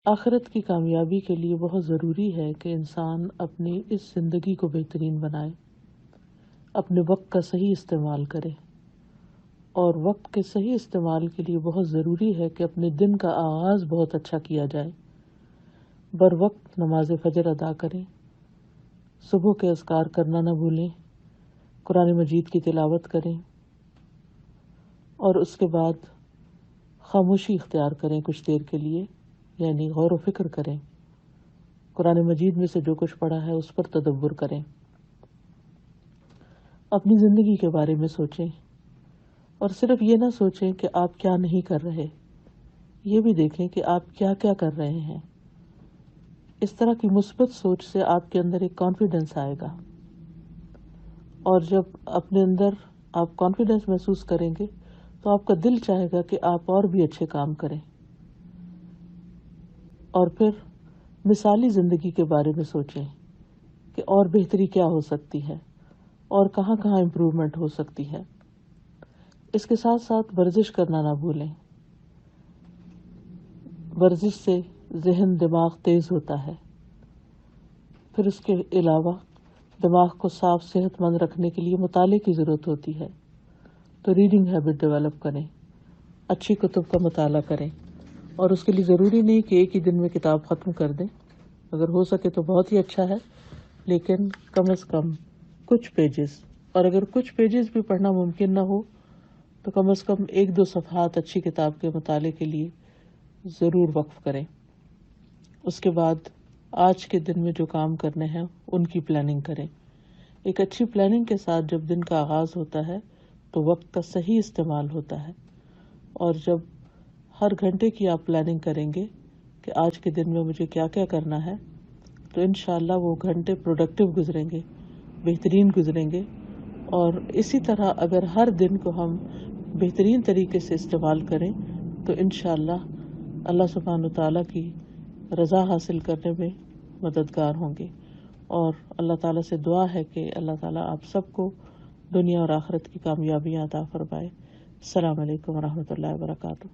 آخرت کی کامیابی کے لیے بہت ضروری ہے کہ انسان اپنی اس زندگی کو بہترین بنائے، اپنے وقت کا صحیح استعمال کرے، اور وقت کے صحیح استعمال کے لیے بہت ضروری ہے کہ اپنے دن کا آغاز بہت اچھا کیا جائے۔ بر وقت نماز فجر ادا کریں، صبح کے اذکار کرنا نہ بھولیں، قرآن مجید کی تلاوت کریں، اور اس کے بعد خاموشی اختیار کریں کچھ دیر کے لیے، یعنی غور و فکر کریں، قرآن مجید میں سے جو کچھ پڑھا ہے اس پر تدبر کریں، اپنی زندگی کے بارے میں سوچیں، اور صرف یہ نہ سوچیں کہ آپ کیا نہیں کر رہے، یہ بھی دیکھیں کہ آپ کیا کیا کر رہے ہیں۔ اس طرح کی مثبت سوچ سے آپ کے اندر ایک کانفیڈنس آئے گا، اور جب اپنے اندر آپ کانفیڈنس محسوس کریں گے تو آپ کا دل چاہے گا کہ آپ اور بھی اچھے کام کریں، اور پھر مثالی زندگی کے بارے میں سوچیں کہ اور بہتری کیا ہو سکتی ہے اور کہاں کہاں امپروومنٹ ہو سکتی ہے۔ اس کے ساتھ ساتھ ورزش کرنا نہ بھولیں۔ ورزش سے ذہن دماغ تیز ہوتا ہے۔ پھر اس کے علاوہ دماغ کو صاف صحت مند رکھنے کے لیے مطالعے کی ضرورت ہوتی ہے، تو ریڈنگ ہیبٹ ڈیولپ کریں، اچھی کتب کا مطالعہ کریں، اور اس کے لیے ضروری نہیں کہ ایک ہی دن میں کتاب ختم کر دیں، اگر ہو سکے تو بہت ہی اچھا ہے، لیکن کم از کم کچھ پیجز، اور اگر کچھ پیجز بھی پڑھنا ممکن نہ ہو تو کم از کم ایک دو صفحات اچھی کتاب کے مطالعے کے لیے ضرور وقف کریں۔ اس کے بعد آج کے دن میں جو کام کرنے ہیں ان کی پلاننگ کریں۔ ایک اچھی پلاننگ کے ساتھ جب دن کا آغاز ہوتا ہے تو وقت کا صحیح استعمال ہوتا ہے، اور جب ہر گھنٹے کی آپ پلاننگ کریں گے کہ آج کے دن میں مجھے کیا کیا کرنا ہے، تو انشاءاللہ وہ گھنٹے پروڈکٹیو گزریں گے، بہترین گزریں گے۔ اور اسی طرح اگر ہر دن کو ہم بہترین طریقے سے استعمال کریں تو انشاءاللہ اللہ سبحانہ وتعالیٰ کی رضا حاصل کرنے میں مددگار ہوں گے۔ اور اللہ تعالیٰ سے دعا ہے کہ اللہ تعالیٰ آپ سب کو دنیا اور آخرت کی کامیابیاں عطا فرمائے۔ السلام علیکم ورحمۃ اللہ وبرکاتہ۔